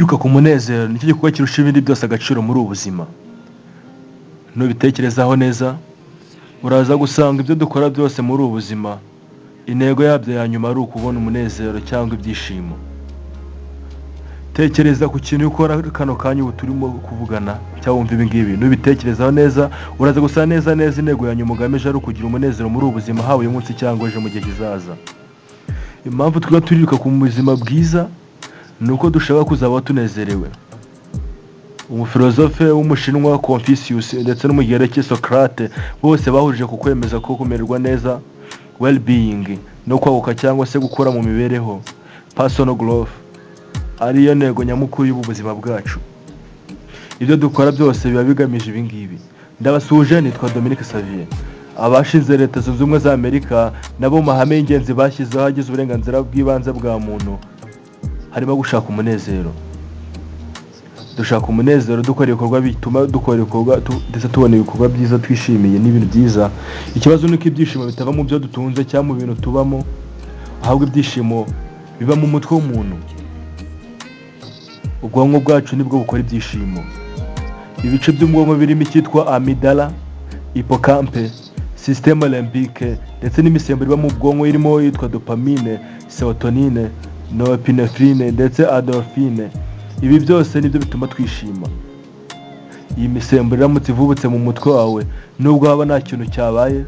Kwiruka ku munezero nicyo gikorwa kirusha ibindi byose agaciro muri ubu buzima. Nubitekerezaho neza, uraza gusanga ibyo dukora byose muri ubu buzima, intego yabyo ya nyuma ari ukubona umunezero cyangwa ibyishimo. Tekereza ku kintu ukora kano kanya ubu turimo kuvugana cyangwa wumva ibi ngibi. Nubitekerezaho neza, uraza gusanga neza intego ya nyuma ugamije ari ukugira umunezero muri ubu buzima, haba uyu munsi cyangwa ejo mu gihe kizaza. Impamvu twiga turiruka ku buzima bwiza ni uko dushaka kuzaba tunezerewe. Umufilozofe w'umushinwa Confucius ndetse n'umugereki Socrate bose bahurije ku kwemeza ko kumererwa neza, well-being, no kwaguka cyangwa se gukora mu mibereho, personal growth, ariyo ntego nyamukuru y'ubu buzima bwacu. Ibyo dukora byose biba bigamije ibi ngibi. Ndabasuje, nitwa Dominique Xavier. Abashinze Leta Zunze Ubumwe za Amerika nabo mu mahame y'ingenzi bashyizeho agize uburenganzira bw'ibanze bwa muntu harimo gushaka umunezero. Dushaka umunezero dukora ibikorwa bituma dukora ibikorwa ndetse tubona ibikorwa byiza twishimiye n'ibintu byiza. Ikibazo ni uko ibyishimo bitava mu byo dutunze cyangwa mu bintu tubamo, ahubwo ibyishimo biba mu mutwe w'umuntu. Ubwonko bwacu nibwo bukora ibyishimo. Ibice by'ubwonko birimo icyitwa amygdala, hippocampe, système limbique ndetse n'imisemburo iba mu bwonko irimo yitwa dopamine, serotonine, norepinephrine ndetse endorphine. Ibi byose nibyo bituma twishima. Iyi misemburo iramutse ivubutse mu mutwe wawe, nubwo haba nta kintu cyabaye,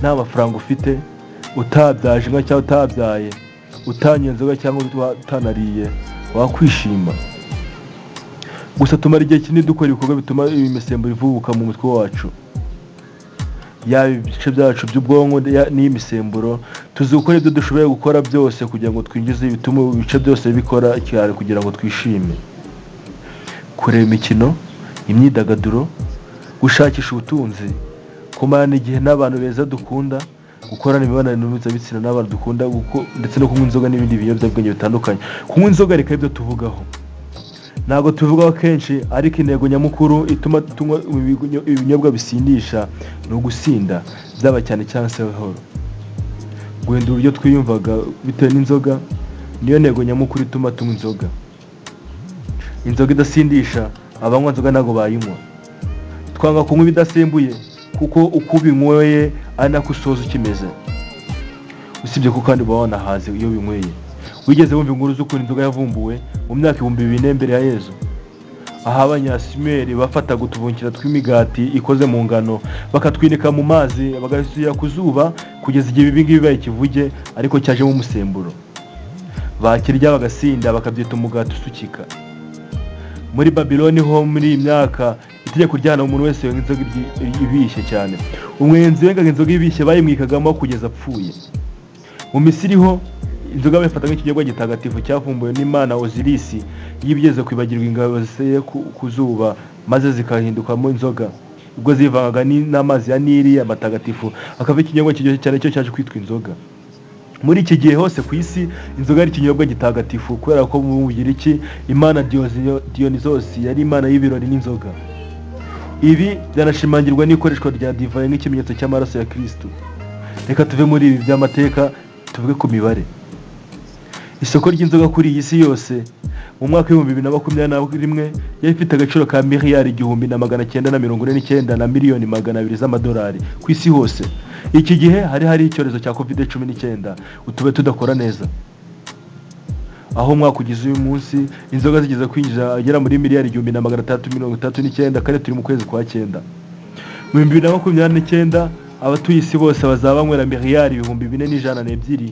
nta mafaranga ufite, utabyaje inka cyangwa utabyaye, utanywa inzoga cyangwa utanariye, wakwishima. Gusa tumara igihe kinini dukora ibikorwa bituma iyi misemburo ivubuka mu mutwe wacu. Yaba ibice byacu by'ubwonko n'iyi misemburo, tuzi gukora ibyo dushoboye gukora byose kugira ngo twinjize ibituma ibice byose bikora cyane kugira ngo twishime. Kureba imikino, imyidagaduro, gushakisha ubutunzi, kumarana igihe n'abantu beza dukunda, gukorana imibonano mpuzabitsina n'abantu dukunda, ndetse no kunywa inzoga n'ibindi biyobyabwenge bitandukanye. Kunywa inzoga reka ibyo tuvugaho. Ntabwo tuvugaho kenshi, ariko intego nyamukuru ituma tunywa ibinyobwa bisindisha ni ugusinda, byaba cyane cyangwa se buhoro. Guhindura uburyo twiyumvaga bitewe n'inzoga niyo ntego nyamukuru ituma tunywa inzoga. Inzoga idasindisha, abanywa inzoga ntabwo bayinywa. Twanga kunywa ibidasembuye kuko uko ubinyweye ari nako usoza ukimeze. Usibye ko kandi uba wanahaze iyo binyweye. Wigeze wumva inkuru z'ukuntu inzoga yavumbuwe mu myaka 2000 mbere ya Yezu? Aha abanyasumeri bafataga utuvungukira tw'imigati ikoze mu ngano, bakatwinika mu mazi, bagashyira ku zuba kugeza igihe ibi ngibi bibaye ikivuge, ariko cyajemo umusemburo. Bakirya bagasinda, bakabyita umugati usukika. Muri Babiloni ho muri iyi myaka, itegeko ryahana umuntu wese wenga inzoga ibishye cyane. Umwenzi wengaga inzoga ibishye bayimwikagamo kugeza apfuye. Mu Misiri ho inzoga bayifata nk'ikinyobwa gitagatifu cyavumbuwe n'Imana Osiris yibigeze kwibagirwa ingabo ziseye ku zuba maze zikahindukamo inzoga. Ubwo zivangaga n'amazi ya Nili amatagatifu, akava ikinyobwa kiryoshye cyane cyo cyaje kwitwa inzoga. Muri iki gihe hose ku isi inzoga ari ikinyobwa gitagatifu kubera ko mu Bugiriki Imana Dionysos yari imana y'ibirori n'inzoga. Ibi byanashimangirwa n'ikoreshwa rya divayi nk'ikimenyetso cy'amaraso ya Kristo. Reka tuve muri ibi by'amateka tuvuge ku mibare. Isoko ry'inzoga kuri iyi si yose mu mwaka wa 2021 yari ifite agaciro ka miliyari 1,949 na miliyoni 200 z'amadolari ku isi hose. Iki gihe hari icyorezo cya COVID-19 utube tudakora neza. Aho mwaka ugize uyu munsi inzoga zigeze kwinjira agera muri miliyari 1,339 kandi turi mu kwezi kwa 9. Mu 2029 abatuye isi bose bazaba banywera miliyari 4,102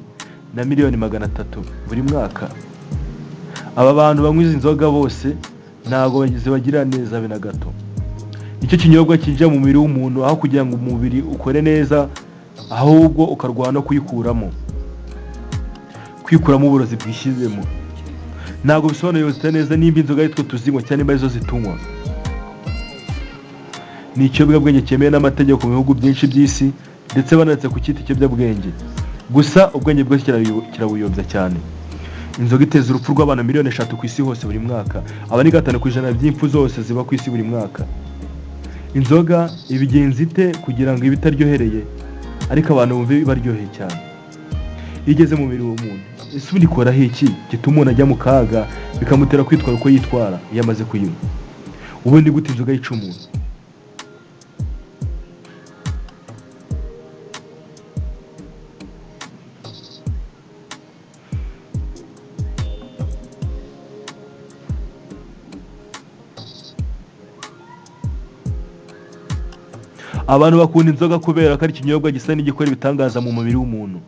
na miliyoni 300 buri mwaka. Aba bantu banywa izi nzoga bose ntago bagira neza be na gato. Icyo kinyobwa kinjira mu mubiri w'umuntu aho kugira ngo umubiri ukore neza, ahubwo ukarwana kuyikuramo. Kwikuramo uburozi bwishyizemo. Ntago bisobanuye yose neza nimba inzoga yitwa tuzinywa cyane imba izo zitunywa. Ni ikiyobyabwenge cyemewe n'amategeko mu bihugu byinshi by'isi, ndetse banatse ku cyita ikiyobyabwenge. Gusa ubwenge bwose kirabuyobya cyane. Inzoga iteza urupfu rw'abantu 3 miliyoni ku isi hose buri mwaka. Aba ni 5% by'impfu zose ziba ku isi buri mwaka. Inzoga ibigenza ite kugira ngo ibitaryohereye ariko abantu bumve baryoheye cyane? iyo igeze mu mubiri w'umuntu. Ese ubundi ikoraho iki gituma umuntu ajya mu kaga bikamutera kwitwara uko yitwara iyo amaze kuyinywa? Ubundi gute inzoga yica umuntu? Abantu bakunda inzoga kubera ko ari ikinyobwa gisa n'igikora ibitangaza mu mubiri w'umuntu.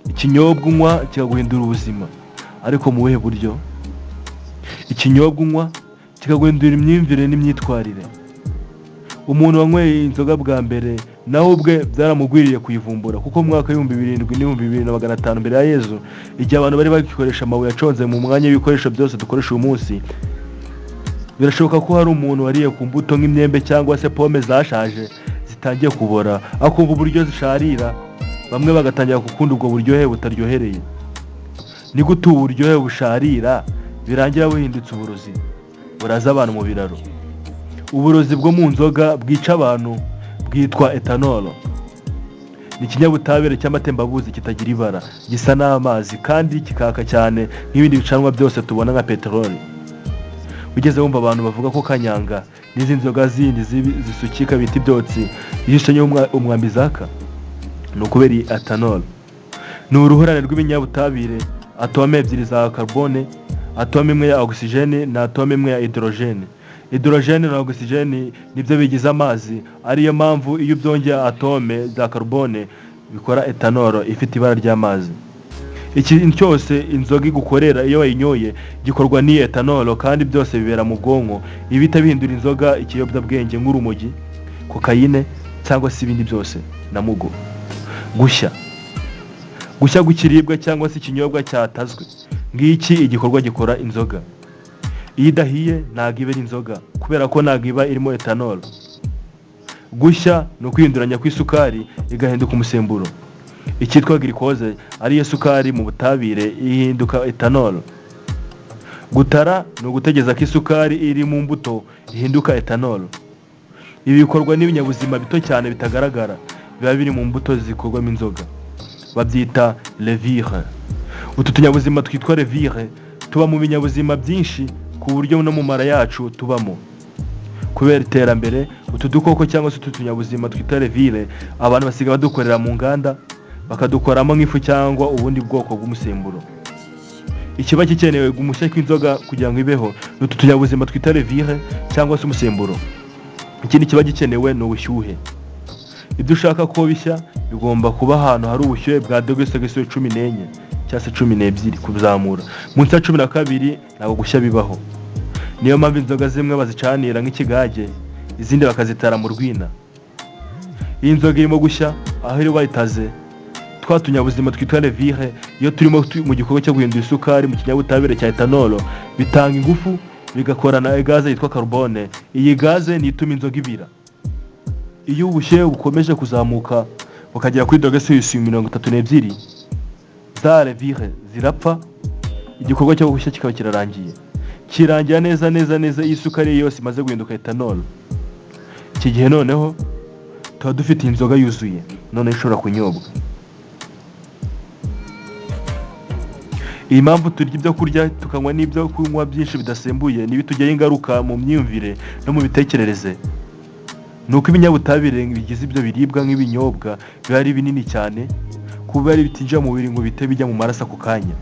Ikinyobwa unywa kikaguhindura ubuzima, ariko mu buhe buryo? Ikinyobwa unywa kikaguhindura imyumvire n'imyitwarire. Umuntu wanyweye inzoga bwa mbere nawe ubwe byaramugwiriye kuyivumbura, kuko mu mwaka w'ibihumbi 7,000 n'ibihumbi 2,500 mbere ya Yezu, igihe abantu bari bagikoresha amabuye aconze mu mwanya w'ibikoresho byose dukoresha uyu munsi, birashoboka ko hari umuntu wariye ku mbuto nk'imyembe cyangwa se pome zashaje zitangiye kubora, akumva uburyo zisharira, bamwe bagatangira gukunda ubwo buryohe butaryohereye. Ni gute uburyohe busharira birangira buhindutse uburozi buraza abantu mu biraro? Uburozi bwo mu nzoga bwica abantu bwitwa etanol. Ni ikinyabutabire cy'amatembabuzi kitagira ibara, gisa n'amazi kandi kikaka cyane nk'ibindi bicanwa byose tubona nka peteroli. Ugeze wumva abantu bavuga ko kanyanga n'izi nzoga zindi zisukika bita ibyotsi yishenye umwambi zaka? Ni ukubera iyi etanol. Ni uruhurane rw'ibinyabutabire, atome ebyiri za carbone, atome imwe ya oxygene na atome imwe ya hydrogene. Hydrogene na oxygene nibyo bigize amazi, ariyo mpamvu iyo byongeye atome za carbone bikora etanol ifite ibara ry'amazi. Ikintu cyose inzoga igukorera iyo wayinyoye gikorwa ni etanol, kandi byose bibera mu bwonko. Ibita bihindura inzoga ikiyobyabwenge nk'urumogi, kokayine cyangwa se ibindi byose na mugo. Gushya gukiribwa cyangwa se ikinyobwa cyatazwe, ngiki igikorwa gikora inzoga. Iyo idahiye ntabwo iba ari inzoga, kubera ko ntabwo iba irimo etanol. Gushya ni ukwihinduranya kw'isukari igahinduka umusemburo. Icyitwa glucose ariyo sukari mu butabire ihinduka etanol. Gutara ni ugutegeza ko isukari iri mu mbuto ihinduka etanol. Ibi bikorwa n'ibinyabuzima bito cyane bitagaragara, biba biri mu mbuto zikorwamo inzoga, babyita levure. Utu tunyabuzima twitwa levure tuba mu binyabuzima byinshi, ku buryo no mu mara yacu tubamo. Kubera iterambere, utu dukoko cyangwa se utu tunyabuzima twita levure abantu basiga badukorera mu nganda, bakadukoramo nk'ifu cyangwa ubundi bwoko bw'umusemburo. Ikiba gikenewe gumushya kw'inzoga kugira ngo ibeho ni utu tunyabuzima twita levure cyangwa se umusemburo. Ikindi kiba gikenewe ni ubushyuhe. Ibyo ushaka ko bishya bigomba kuba ahantu hari ubushyuhe bwa dogere 14 cyangwa se 12 kuzamura. Munsi ya 12 ntabwo gushya bibaho. Niyo mpamvu inzoga zimwe bazicanira nk'ikigage, izindi bakazitara mu rwina. Iyi nzoga irimo gushya aho iri bayitaze, twa tunyabuzima twitwa levure iyo turimo mu gikorwa cyo guhindura isukari mu kinyabutabire cya etanol, bitanga ingufu bigakorana gaze yitwa carbone. Iyi gaze ni ituma inzoga ibira. Iyo ubushyuhe bukomeje kuzamuka bukagera kuri dogere 32, za levure zirapfa, igikorwa cyo gushya kikaba kirarangiye. Kirangira neza iyo isukari yose imaze guhinduka etanol. Iki gihe noneho tuba dufite inzoga yuzuye, none ishobora kunyobwa. Iyi mpamvu turya ibyo kurya tukanywa n'ibyo kunywa byinshi bidasembuye n'ibitugiraho ingaruka mu myumvire no mu bitekerereze. Nuko ibinyabutabire bigize ibyo biribwa nk'ibinyobwa biba ari binini cyane, kuba ari bitinjira mu mubiri ngo bite bijya mu maraso ako kanya,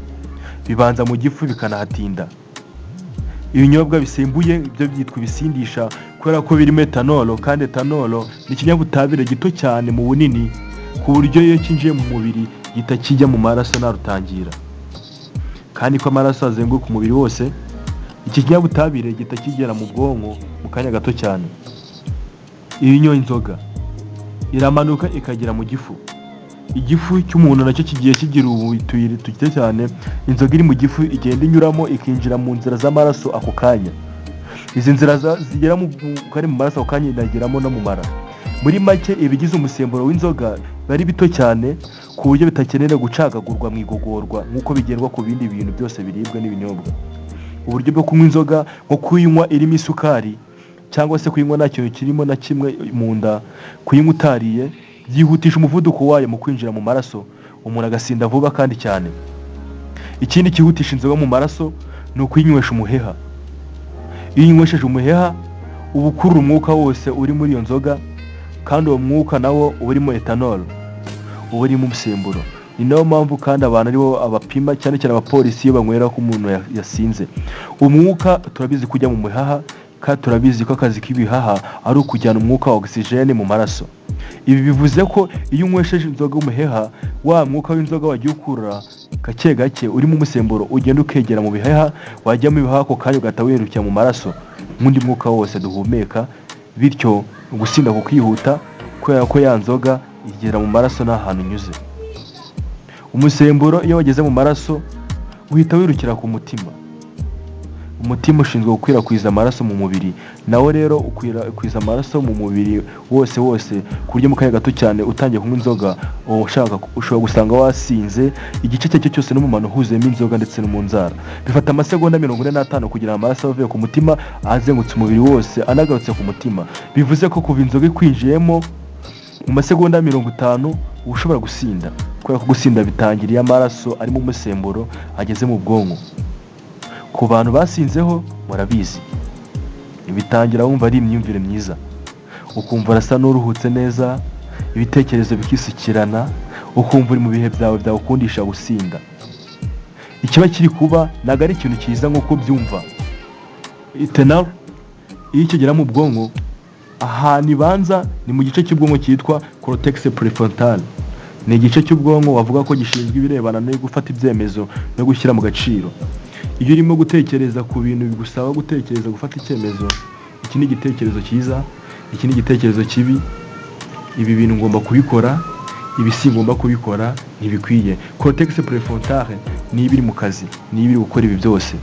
bibanza mu gifu bikanahatinda. Ibinyobwa bisembuye ibyo byitwa ibisindisha kubera ko birimo etanol, kandi etanol ni ikinyabutabire gito cyane mu bunini, ku buryo iyo kinjiye mu mubiri gihita kijya mu maraso narutangira, kandi ko amaraso azenguruka umubiri wose, iki kinyabutabire gihita kigera mu bwonko mu kanya gato cyane. Iyo unyoye inzoga iramanuka ikagera mu gifu. Igifu cy'umuntu nacyo kigiye kigira ubutuyiri tukite cyane, inzoga iri mu gifu igenda inyuramo ikinjira mu nzira z'amaraso ako kanya. Izi nzira zigera mu kari mu maraso ako kanya inageramo no mu mara. Muri make ibigize umusemburo w'inzoga bari bito cyane ku buryo bitakenera gucagagurwa mu igogorwa nk'uko bigerwa ku bindi bintu byose biribwa n'ibinyobwa. Uburyo bwo kunywa inzoga nko kuyinywa irimo isukari cyangwa se kuyinywa nta kintu kirimo na kimwe mu nda, kuyinywa utariye byihutisha umuvuduko wayo mu kwinjira mu maraso, umuntu agasinda vuba kandi cyane. Ikindi kihutisha inzoga mu maraso ni ukuyinywesha umuheha. Iyo uyinywesheje umuheha uba ukurura umwuka wose uri muri iyo nzoga, kandi uwo mwuka nawo uba urimo ethanol, uba urimo umusemburo. Ni nayo mpamvu kandi abantu aribo abapima, cyane cyane abapolisi, iyo banywera ko umuntu yasinze. Umwuka turabizi kujya mu muhaha, kandi turabizi ko akazi k'ibihaha ari ukujyana umwuka wa oxygene mu maraso. Ibi bivuze ko iyo unywesheje inzoga umuheha, wa mwuka w'inzoga wagiye ukurura gake gake urimo umusemburo ugenda ukegera mu bihaha, wajya mu bihaha ako kanya ugahita wirukira mu maraso nk'undi mwuka wose duhumeka, bityo ugusinda kukihuta kubera ko ya nzoga igera mu maraso nta hantu unyuze. Umusemburo iyo wageze mu maraso uhita wirukira ku mutima. Umutima ushinzwe gukwirakwiza amaraso mu mubiri, nawo rero ukwirakwiza amaraso mu mubiri wose ku buryo mu kanya gato cyane utangiye kunywa inzoga ushobora gusanga wasinze igice cye cyose n'umumaro uhuzemo inzoga ndetse no mu nzara. Bifata amasegonda 45 kugira amaraso avuye ku mutima azengutse umubiri wose anagarutse ku mutima. Bivuze ko kuva inzoga ikwinjiyemo mu masegonda 50 ushobora gusinda, kubera ko gusinda bitangiriye amaraso arimo umusemburo ageze mu bwonko. Ku bantu basinzeho murabizi, bitangira wumva ari imyumvire myiza, ukumva urasa n'uruhutse neza, ibitekerezo bikisukirana, ukumva uri mu bihe byawe byagukundisha gusinda. Ikiba kiri kuba ntabwo ari ikintu cyiza nk'uko byumva. Ethanol iyo kigera mu bwonko, ahantu ibanza ni mu gice cy'ubwonko cyitwa cortex prefrontal. Ni igice cy'ubwonko wavuga ko gishinzwe ibirebana no gufata ibyemezo no gushyira mu gaciro. Iyo urimo gutekereza ku bintu bigusaba gutekereza gufata icyemezo, iki ni igitekerezo cyiza, iki ni igitekerezo kibi, ibi bintu ngomba kubikora, ibi si ngomba kubikora, ntibikwiye. Cortex prefrontal ni ibiri mu kazi, ni ibiri gukora ibi byose.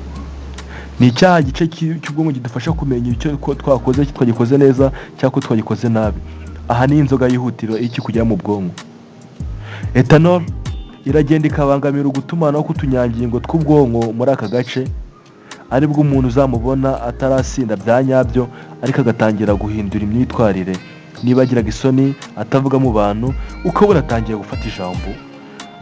Ni icyaha gice cy'ubwonko kidufasha kumenya icyo twakoze, twagikoze neza cyangwa twagikoze nabi. Aha ni inzoga yihutiro iki kujya mu bwonko. Ethanol iragenda ikabangamira ugutumanaho k'utunyangingo tw'ubwonko muri aka gace, aribwo umuntu uzamubona atarasinda bya nyabyo, ariko agatangira guhindura imyitwarire. Niba agiraga isoni atavuga mu bantu, ukabona atangiye gufata ijambo.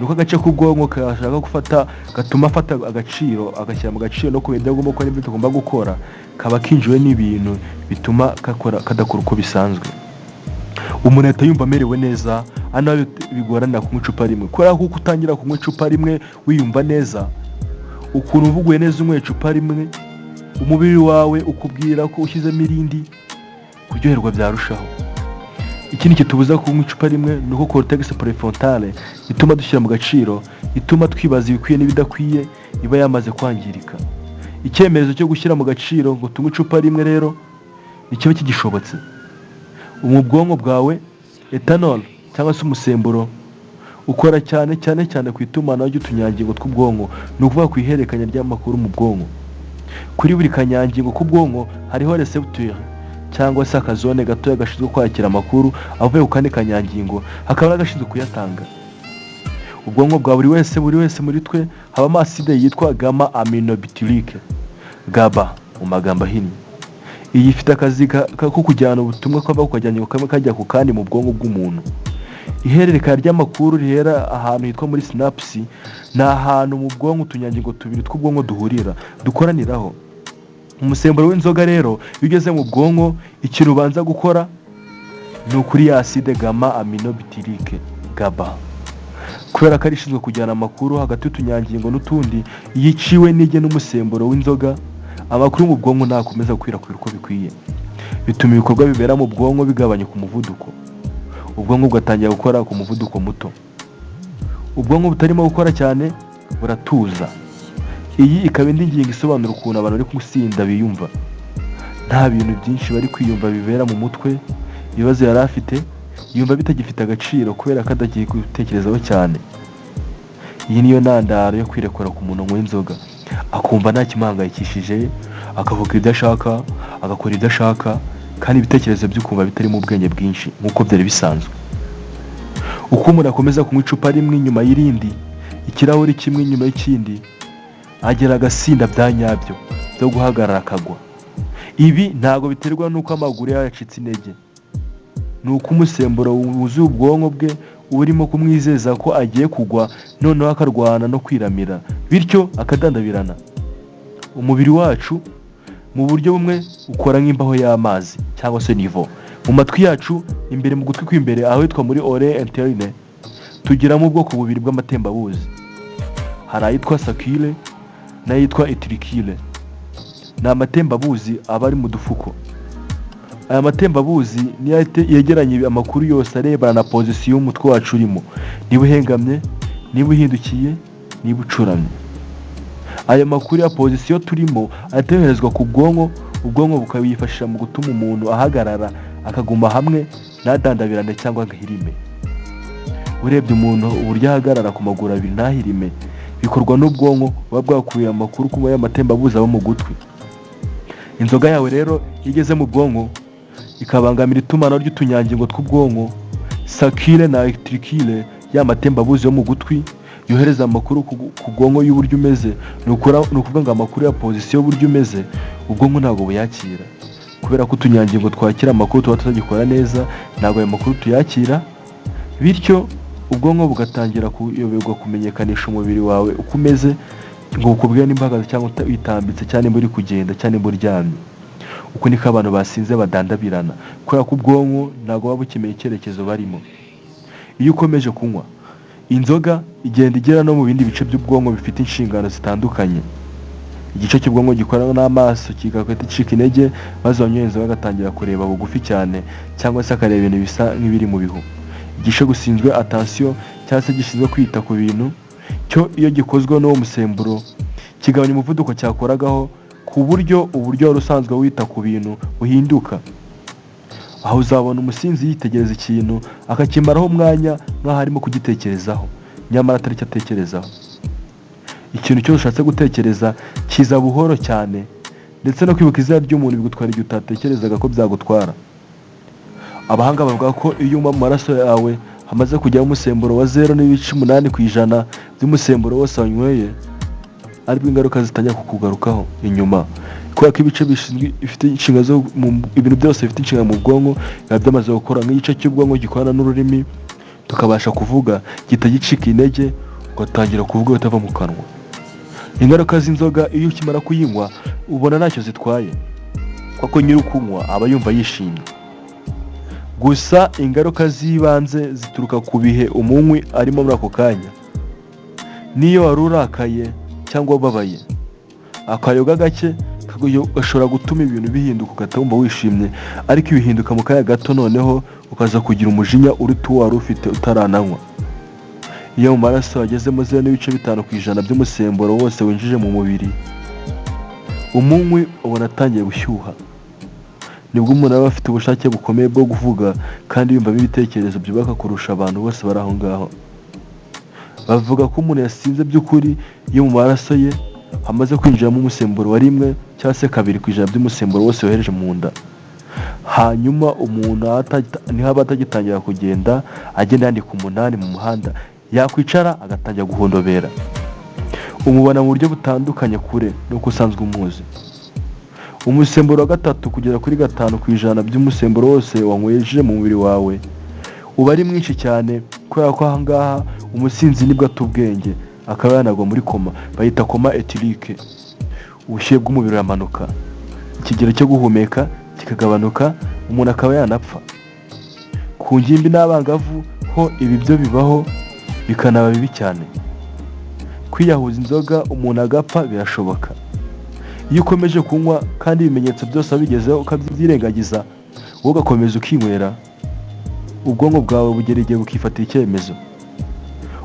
Nuko agace k'ubwonko kashaka gufata, gatuma afata agaciro, agashyira mu gaciro no kubera agomba gukora n'ibyo tugomba gukora, kaba kinjiwe n'ibintu bituma kadakora uko bisanzwe. Umuntu ahita yumva amerewe neza, hano bigorana kunywa icupa rimwe. Kubera ko utangira kunywa icupa rimwe wiyumva neza, ukuntu uvuguye neza unywa icupa rimwe, umubiri wawe ukubwira ko ushyizemo irindi, kuryoherwa byarushaho. Ikindi kitubuza kunywa icupa rimwe nuko cortex prefrontal ituma dushyira mu gaciro, ituma twibaza ibikwiye n'ibidakwiye, iba yamaze kwangirika. Icyemezo cyo gushyira mu gaciro ngo tunywe icupa rimwe rero nikiba kigishobotse. Mu bwonko bwawe ethanol cyangwa se umusemburo ukora cyane ku itumanaho ry'utunyangingo tw'ubwonko, ni ukuvuga ku ihererekanya ry'amakuru mu bwonko. Kuri buri kanyangingo k'ubwonko hariho recepteur cyangwa se akazone gatoya gashinzwe kwakira amakuru avuye ku kandi kanyangingo, hakaba n'agashinzwe kuyatanga. Ubwonko bwa buri wese muri twe habamo acide yitwa gamma aminobutyrique, GABA mu magambo ahinnye. Iyi ifite akazi ko kujyana ubutumwa kava ku kanyangingo kamwe kajya ku kandi mu bwonko bw'umuntu. Ihererekanya ry'amakuru rihera ahantu hitwa muri synapse, ni ahantu mu bwonko utunyangingo tubiri tw'ubwonko duhurira, dukoraniraho. Umusemburo w'inzoga rero iyo ugeze mu bwonko, ikintu ubanza gukora ni ukuri ya acide gamma aminobutyrique GABA, kubera ko ari ishinzwe kujyana amakuru hagati y'utunyangingo n'utundi. Iyo iciwe n'ijye n'umusemburo w'inzoga, amakuru mu bwonko ntakomeza gukwirakwira uko bikwiye, bituma ibikorwa bibera mu bwonko bigabanyuka umuvuduko. Ubwonko bugatangira gukora ku muvuduko muto. Ubwonko butarimo gukora cyane buratuza. Iyi ikaba indi ngingo isobanura ukuntu abantu bari gusinda biyumva. Nta bintu byinshi bari kwiyumva bibera mu mutwe, ibibazo yari afite yumva bitagifite agaciro kubera ko adagiye gutekerezaho cyane. Iyi niyo ntandaro yo kwirekura ku muntu w'inzoga, akumva nta kimuhangayikishije, akavuga ibyo ashaka, agakora ibyo ashaka, kandi ibitekerezo by'ukumva bitari mu bwenge bwinshi nk'uko byari bisanzwe. Uko umuntu akomeza kunywa icupa rimwe inyuma y'irindi, ikirahuri kimwe inyuma y'ikindi, agera agasinda bya nyabyo byo guhagarara akagwa. Ibi ntabwo biterwa n'uko amaguru yacitse intege, ni uko umusemburo wuzuye ubwonko bwe urimo kumwizeza ko agiye kugwa noneho akarwana no kwiramira bityo akadandabirana. Umubiri wacu mu buryo bumwe ukora nk'imbaho y'amazi cyangwa se nivo. Mu matwi yacu imbere mu gutwi kw'imbere ahitwa muri oreille interne tugiramo ubwoko bubiri bw'amatembabuzi. Hari ayitwa sacule n'ayitwa utricule. Ni amatembabuzi aba ari mu dufuko. Aya matembabuzi niyo yegeranye amakuru yose arebana na pozisiyo y'umutwe wacu urimo, niba uhengamye, niba uhindukiye, niba ucuramye. Aya makuru ya pozisiyo turimo ateherezwa ku bwonko, ubwonko bukabifashisha mu gutuma umuntu ahagarara akaguma hamwe ntadandabirane cyangwa agahirime. Urebye umuntu uburyo ahagarara ku maguru abiri ntahirime bikorwa n'ubwonko buba bwakuye amakuru kuba y'amatembabuzi aba mu gutwi. Inzoga yawe rero igeze mu bwonko ikabangamira itumanaho ry'utunyangingo tw'ubwonko, sacule na utricule y'amatembabuzi yo mu gutwi yohereza amakuru ku bwonko y'uburyo umeze. Ni ukuvuga ngo amakuru ya pozisiyo y'uburyo umeze ubwonko ntabwo buyakira, kubera ko utunyangingo twakira amakuru tuba tutagikora neza, ntabwo ayo makuru tuyakira, bityo ubwonko bugatangira kuyoberwa kumenyekanisha umubiri wawe uko umeze, ngo bukubwire nimba uhagaze cyangwa witambitse cyane nimba uri kugenda cyane nimba uryamye. Uko niko abantu basinze badandabirana, kubera ko ubwonko ntabwo buba bukimenya icyerekezo barimo. Iyo ukomeje kunywa inzoga igenda igera no mu bindi bice by'ubwonko bifite inshingano zitandukanye. Igice cy'ubwonko gikorana n'amaso kigahita gicika intege, maze wanyoye inzoga agatangira kureba bugufi cyane cyangwa se akareba ibintu bisa nk'ibiri mu bihu. Igice gishinzwe attention cyangwa se gishinzwe kwita ku bintu cyo iyo gikozwe n'uwo musemburo kigabanya umuvuduko cyakoragaho, ku buryo uburyo wari usanzwe wita ku bintu buhinduka. Aho uzabona umusinzi yitegereza ikintu akakimaraho umwanya nk'aho arimo kugitekerezaho, nyamara atari cyo atekerezaho. Ikintu cyose ushatse gutekereza kiza buhoro cyane, ndetse no kwibuka izina ry'umuntu bigutwara igihe utatekerezaga ko byagutwara. Abahanga bavuga ko iyo mu maraso yawe hamaze kujyaho umusemburo wa 0.8% by'umusemburo wose wanyweye, aribwo ingaruka zitangira kukugarukaho inyuma, kubera ko ibice bifite inshinga zo ibintu byose bifite inshinga mu bwonko biba byamaze gukora. Nk'igice cy'ubwonko gikorana n'ururimi tukabasha kuvuga gihita gicika intege, ugatangira kuvuga bitava mu kanwa. Ingaruka z'inzoga iyo ukimara kuyinywa ubona ntacyo zitwaye, kuko nyiri ukunywa aba yumva yishimye. Gusa ingaruka z'ibanze zituruka ku bihe umunywi arimo muri ako kanya. Niyo wari urakaye cyangwa ubabaye, akayoga gake gashobora gutuma ibintu bihinduka ugatumva wishimye, ariko ibihinduka mu kanya gato noneho ukaza kugira umujinya uruta uwo wari ufite utarananywa. Iyo mu maraso hagezemo 0.5% by'umusemburo wose winjije mu mubiri, umunywi ubona atangiye gushyuha. Nibwo umuntu aba afite ubushake bukomeye bwo kuvuga kandi yumva ibitekerezo byubaka kurusha abantu bose bari aho ngaho. Bavuga ko umuntu yasinze by'ukuri iyo mu maraso ye hamaze kwinjiramo umusemburo wa 1 cyangwa se 2% by'umusemburo wose wohereje mu nda. Hanyuma umuntu ntihaba atagitangira kugenda agenda yandika umunani mu muhanda, yakwicara agatangira guhondobera. Umubona mu buryo butandukanye kure nuko usanzwe umuzi. Umusemburo wa 3 kugera kuri 5% by'umusemburo wose wanyweje mu mubiri wawe uba ari mwinshi cyane, kubera ko ahangaha umusinzi nibwo atubwenge akaba yanagwa muri koma, bayita koma ethylique. Ubushyuhe bw'umubiri uramanuka, ikigero cyo guhumeka kikagabanuka, umuntu akaba yanapfa. Ku ngimbi n'abangavu ho ibi byo bibaho bikanaba bibi cyane. Kwiyahuza inzoga umuntu agapfa birashoboka. Iyo ukomeje kunywa kandi ibimenyetso byose abigezeho ukabyirengagiza, wowe ugakomeza ukinywera, ubwonko bwawe bugera igihe bukifatira icyemezo.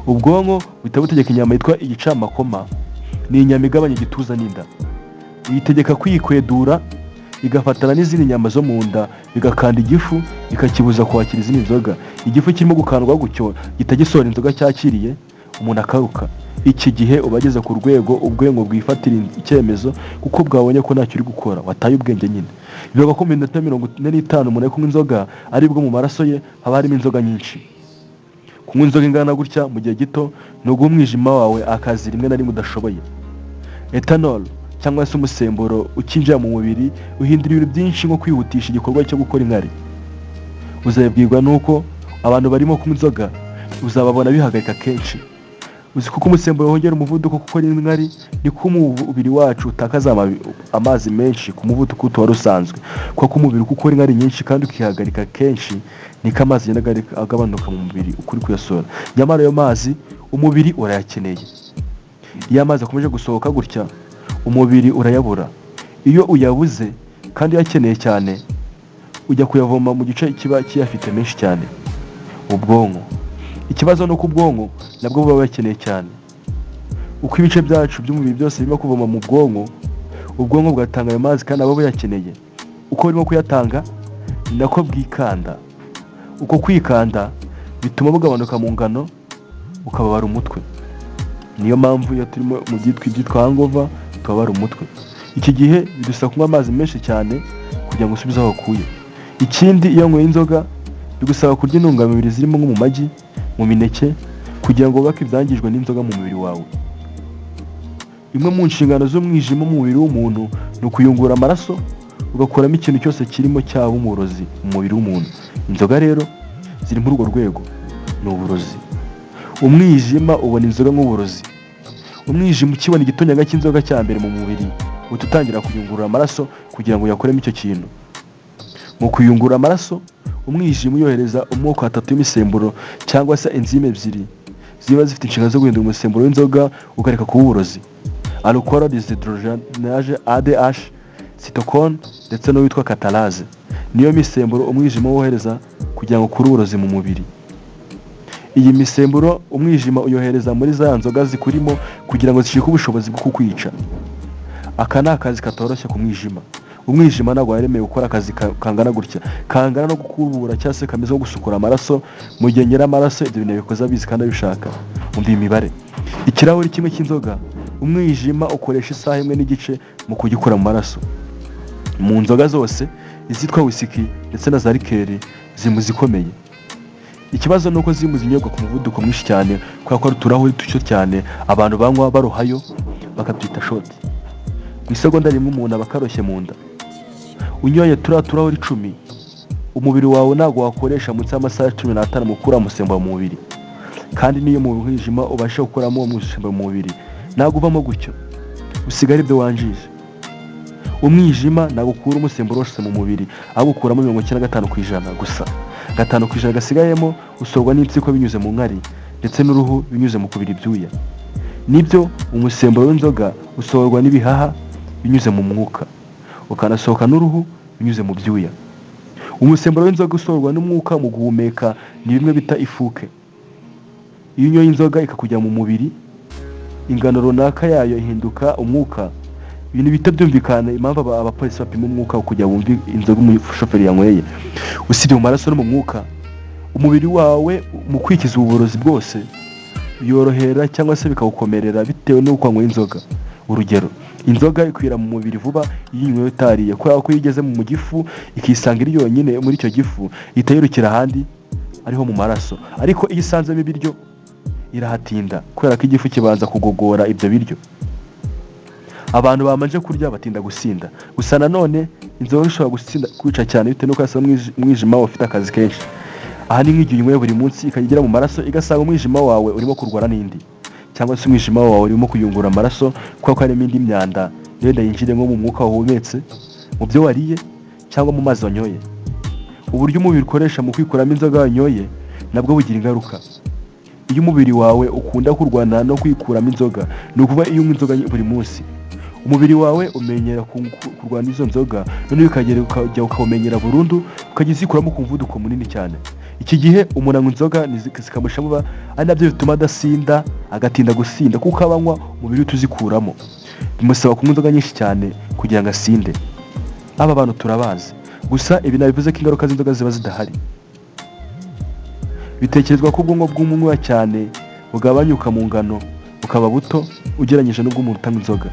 Ubwonko buhita butegeka inyama yitwa igicamakoma, ni inyama igabanya igituza n'inda. Uyitegeka kwikwedura igafatana n'izindi nyama zo mu nda, bigakanda igifu ikakibuza kwakira izindi nzoga. Igifu kirimo gukandwa gutyo gihita gisohora inzoga cyakiriye, umuntu akaruka. Iki gihe ubageze ku rwego ubwenge bwifatira icyemezo kuko bwabonye ko ntacyo uri gukora, wataye ubwenge nyine. Bivuga ko mu minota 45 umuntu kunywa inzoga aribwo mu maraso ye haba harimo inzoga nyinshi. Kunywa inzoga ingana gutya mu gihe gito no guha umwijima wawe akazi rimwe na rimwe udashoboye. Ethanol cyangwa se umusemburo ukinjira mu mubiri uhindura ibintu byinshi nko kwihutisha igikorwa cyo gukora inkari. Uzabibwirwa nuko abantu barimo kunywa inzoga uzababona bihagarika kenshi. Uzi kuko umusemburo wongera umuvuduko kuko n'inkari niko umubiri wacu utakaza amazi menshi ku muvuduko wari usanzwe, kuko umubiri uko inkari nyinshi kandi ukihagarika kenshi niko amazi agenda agabanuka mu mubiri ukuri kuyasohora. Nyamara ayo mazi umubiri urayakeneye. Iyo amazi akomeje gusohoka gutya umubiri urayabura. Iyo uyabuze kandi uyakeneye cyane ujya kuyavoma mu gice kiba kiyafite menshi cyane, ubwonko. Ikibazo nuko ubwonko nabwo buba bukeneye cyane. Uko ibice byacu by'umubiri byose birimo kuvoma mu bwonko, ubwonko bwatanga ayo mazi kandi abo buyakeneye. Uko burimo kuyatanga ni nako bwikanda. Uko kwikanda bituma bugabanuka mu ngano ukababara umutwe. Niyo mpamvu iyo turimo mu byitwa hangover tukababara umutwe. Iki gihe bidusaba kunywa amazi menshi cyane kugira ngo usubize aho wakuye. Ikindi, iyo unyweye inzoga bigusaba kurya intungamubiri zirimo nko mu magi, mu mineke, kugira ngo wubake ibyangijwe n'inzoga mu mubiri wawe. Imwe mu nshingano z'umwijima mu mubiri w'umuntu ni ukuyungura amaraso ugakuramo ikintu cyose kirimo cyaba umurozi mu mubiri w'umuntu. Inzoga rero ziri muri urwo rwego, ni uburozi. Umwijima ubona inzoga nk'uburozi. Umwijima ukibona igitonyanga cy'inzoga cya mbere mu mubiri utangira kuyungurura amaraso kugira ngo uyakuremo icyo kintu. Mu kuyungura amaraso, umwijima uyohereza amoko 3 y'imisemburo cyangwa se enzyme ebyiri ziba zifite inshingano zo guhindura umusemburo w'inzoga ukareka kuba uburozi: alcohol dehydrogenase ADH, cytochrome ndetse no witwa catalase. Niyo misemburo umwijima wohereza kugira ngo ukure uburozi mu mubiri. Iyi misemburo umwijima uyohereza muri za nzoga zikurimo kugira ngo zishike ubushobozi bwo kukwica. Aka ni akazi katoroshye ku mwijima. Umwijima ntabwo yaremewe gukora akazi kangana gutya, kangana no gukubura cyangwa se kameze nko gusukura amaraso mu gihe nyir'amaraso ibyo bintu bikoze abizi kandi abishaka. Umva iyi mibare: ikirahuri kimwe cy'inzoga umwijima ukoresha isaha 1 n'igice mu kugikura mu maraso. Mu nzoga zose izitwa whisky ndetse na za likeri zimu zikomeye. Ikibazo nuko zimu zinyobwa ku muvuduko mwinshi cyane kubera ko uturahuri ducyo cyane abantu banywa barohayo bakabyita shot. Mu isegonda rimwe umuntu abakaroshye mu nda. Unyoye turahuri 10 umubiri wawe ntabwo wakoresha munsi y'amasaha 15 mu gukura umusemburo mu mubiri. Kandi niyo mu mwijima ubasha gukuramo umusemburo mu mubiri ntabwo uvamo gutyo, usigara ibyo wanjije. Umwijima ntabwo ukura umusemburo wose mu mubiri, ahubwo ukuramo 95% gusa. 5% gasigayemo usorwa n'impyiko binyuze mu nkari ndetse n'uruhu binyuze mu kubira ibyuya. Nibyo umusemburo w'inzoga usorwa n'ibihaha binyuze mu mwuka, ukanasohoka n'uruhu binyuze mu byuya. Umusemburo w'inzoga usorwa n'umwuka mu guhumeka ni bimwe bita ifuke. Iyo unyoye inzoga ikakujya mu mubiri, ingano runaka yayo ihinduka umwuka. Ibintu bita byumvikana impamvu abapolisi bapima umwuka kugira bumve inzoga umushoferi yanyweye. Usibye mu maraso no mu mwuka, umubiri wawe mu kwikiza uburozi bwose yorohera cyangwa se bikawukomerera bitewe n'uko wanyweye inzoga. Urugero, inzoga ikwira mu mubiri vuba iyo unywewe utariye, kubera ko iyo igeze mu gifu ikisanga iri yonyine muri icyo gifu itayirukira ahandi ariho mu maraso. Ariko iyo isanzemo ibiryo irahatinda kubera ko igifu kibanza kugogora ibyo biryo. Abantu bamanje kurya batinda gusinda. Gusa nanone inzoga ishobora gusinda kwica cyane bitewe n'uko yasa umwijima ufite akazi kenshi. Aha ni nk'igihe unyweye buri munsi ikagera mu maraso igasanga umwijima wawe urimo kurwara n'indi, cyangwa se umwijima wawe urimo kuyungura amaraso kuko harimo indi myanda yenda yinjire nko mu mwuka wahumetse, mu byo wariye cyangwa mu mazi wanyoye. Uburyo umubiri ukoresha mu kwikuramo inzoga wanyoye nabwo bugira ingaruka. Iyo umubiri wawe ukunda kurwana no kwikuramo inzoga, ni ukuvuga iyo unywa inzoga buri munsi, umubiri wawe umenyera kurwana izo nzoga, none ukajya ukawumenyera burundu, ukajya uzikuramo ku muvuduko munini cyane. Iki gihe umuntu anywa inzoga zikamushamuba, ari nabyo bituma adasinda, agatinda gusinda kuko abanywa umubiri utuzikuramo. Bimusaba kunywa inzoga nyinshi cyane kugira ngo asinde. Aba bantu turabazi, gusa ibi nabivuze ko ingaruka z'inzoga ziba zidahari. Bitekerezwa ko ubwonko bw'umunywa cyane bugabanyuka mu ngano bukaba buto ugereranyije n'ubw'umuntu utanywa inzoga.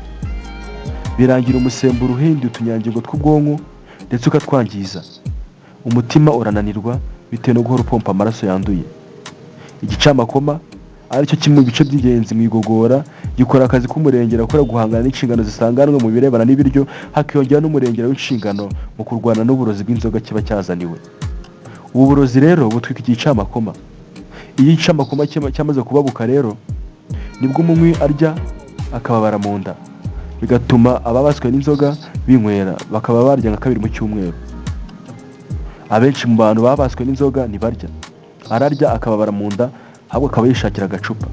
Birangira umusemburo uhinduye utunyangingo tw'ubwonko ndetse ukatwangiza. Umutima urananirwa bitewe no guhora upompa amaraso yanduye. Igicamakoma aricyo kimwe mu bice by'ingenzi mu igogora, gikora akazi k'umurengera ukora guhangana n'inshingano zisanganwe mu birebana n'ibiryo, hakiyongera n'umurengera w'inshingano mu kurwana n'uburozi bw'inzoga kiba cyazaniwe. Ubu burozi rero butwika igicamakoma. iyo icamakoma cyamaze kubabuka rero nibwo umunywi arya akababara mu nda, bigatuma ababaswe n'inzoga binywera bakaba barya nka 2 mu cyumweru. Abenshi mu bantu babaswe n'inzoga ntibarya, ararya akababara mu nda ahubwo akaba yishakira agacupa.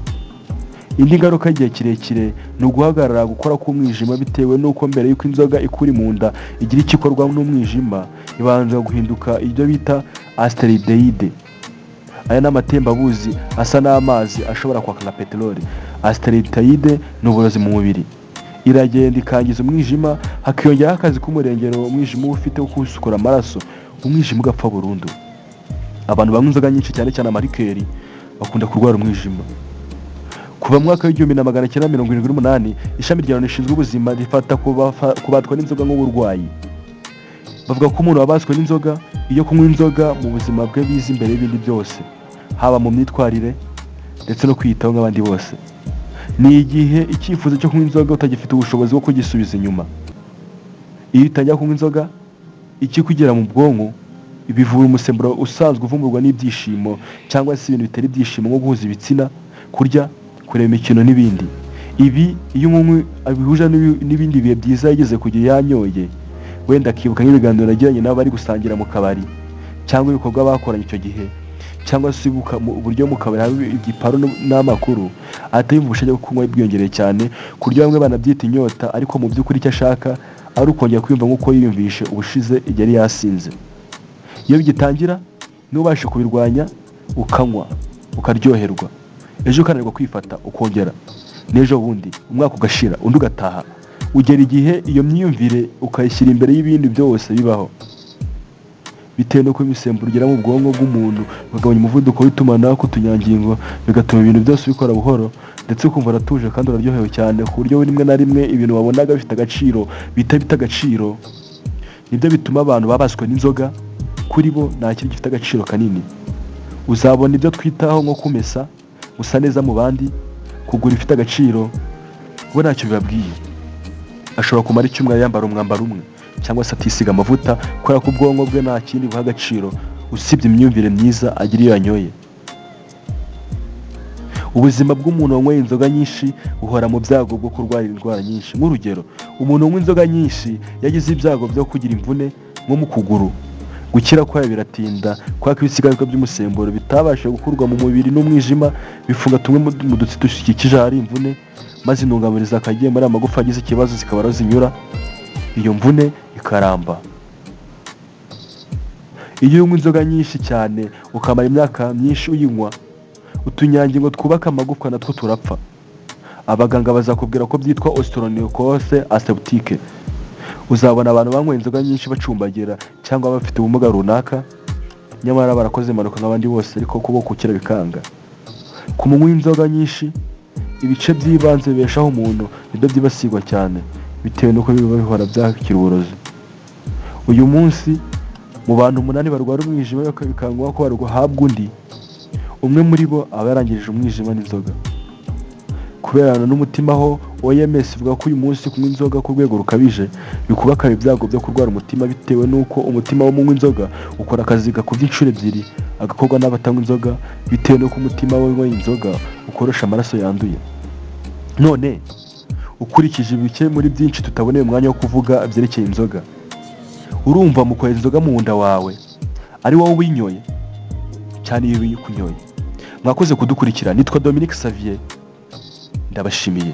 Indi ngaruka y'igihe kirekire ni uguhagarara gukora k'umwijima bitewe n'uko mbere y'uko inzoga ikuri mu nda igira ikikorwa n'umwijima ibanza guhinduka ibyo bita asteroide. Aya n'amatembabuzi asa n'amazi ashobora kwaka nka peteroli. Asteroide ni uburozi mu mubiri, iragenda ikangiza umwijima, hakiyongeraho akazi k'umurengero umwijima ufite wo kusukura amaraso, umwijima ugapfa burundu. Abantu banywa inzoga nyinshi cyane cyane amarikeri bakunda kurwara umwijima. Kuva mu mwaka w'1978 ishami rya Loni rishinzwe ubuzima rifata kubatwa n'inzoga nk'uburwayi. Bavuga ko umuntu wabaswe n'inzoga iyo kunywa inzoga mu buzima bwe biza imbere y'ibindi byose, haba mu myitwarire ndetse no kwiyitaho nk'abandi bose. Ni igihe icyifuzo cyo kunywa inzoga utagifite ubushobozi bwo kugisubiza inyuma. Iyo utangiye kunywa inzoga ikikugera mu bwonko bivura umusemburo usanzwe uvumburwa n'ibyishimo cyangwa se ibintu bitari ibyishimo nko guhuza ibitsina, kurya, kureba imikino n'ibindi. Ibi iyo umuntu abihuje n'ibindi bihe byiza yageze kugira yanyoye, wenda akibuka nk'ibiganiro yagiranye nabo bari gusangira mu kabari cyangwa ibikorwa bakoranye icyo gihe, cyangwa se ibuka mu buryo mu kabari hari igiparo n'amakuru, atayumva ubushake bwo kunywa bwiyongereye cyane ku buryo bamwe banabyita inyota, ariko mu by'ukuri icyo ashaka ari ukongera kwiyumva nk'uko yiyumvishe ubushize yari yasinze. Iyo bigitangira ntubashe kubirwanya ukanywa ukaryoherwa, ejo ukananirwa kwifata ukongera, n'ejo bundi umwaka ugashira undi ugataha, ugera igihe iyo myiyumvire ukayishyira imbere y'ibindi byose bibaho. Bitewe n'uko imisemburo ugera mu bwonko bw'umuntu bugabanya umuvuduko w'itumanaho k'utunyangingo, bigatuma ibintu byose bikora buhoro ndetse ukumva uratuje kandi uraryohewe cyane ku buryo rimwe na rimwe ibintu wabonaga bifite agaciro bita agaciro. Nibyo bituma abantu babaswe n'inzoga kuri bo nta kintu gifite agaciro kanini. Uzabona ibyo twitaho nko kumesa, gusa neza mu bandi, kugura ifite agaciro, we ntacyo bibabwiye. Ashobora kumara icyumweru yambara umwambaro umwe cyangwa se atisiga amavuta kubera ko ubwonko bwe nta kindi buha agaciro usibye imyumvire myiza agira iyo yanyoye. Ubuzima bw'umuntu wanyweye inzoga nyinshi buhora mu byago bwo kurwara indwara nyinshi. Nk'urugero, umuntu unywa inzoga nyinshi yagize ibyago byo kugira imvune nko mu kuguru. Gukira kwayo biratinda kubera ko ibisigarizwa by'umusemburo bitabashije gukurwa mu mubiri n'umwijima bifunga tumwe mu dutsi dukikije ahari imvune, maze intungamubiri zakagiye muri amagufa agize ikibazo zikaba aho zinyura, iyo mvune ikaramba. Iyo unywa inzoga nyinshi cyane ukamara imyaka myinshi uyinywa, utunyangingo twubaka amagufwa natwo turapfa. Abaganga bazakubwira ko byitwa osteoneocose aseptique. Uzabona abantu banyweye inzoga nyinshi bacumbagira cyangwa bafite ubumuga runaka, nyamara barakoze impanuka nk'abandi bose ariko kubo kukira bikanga. Ku munywi w'inzoga nyinshi, ibice by'ibanze bibeshaho umuntu nibyo byibasirwa cyane bitewe n'uko biba bihora byakira uburozi. Uyu munsi mu bantu 8 barwara umwijima bikangwa ko bahabwa undi, umwe muri bo aba yarangirije umwijima n'inzoga. Kuberana n'umutima ho OMS ivuga ko uyu munsi kunywa inzoga ku rwego rukabije bikubaka ibyago byo kurwara umutima bitewe n'uko umutima wo munywa inzoga ukora akazi gakubye inshuro 2 agakorwa n'abatanywa inzoga, bitewe n'uko umutima we inzoga ukoresha amaraso yanduye. None ukurikije ibike muri byinshi tutaboneye umwanya wo kuvuga byerekeye inzoga, urumva mu kweza inzoga mu nda wawe ari wowe winyoye cyane iyo uyikunyoye. Mwakoze kudukurikira. Nitwa Dominique Xavier, ndabashimiye.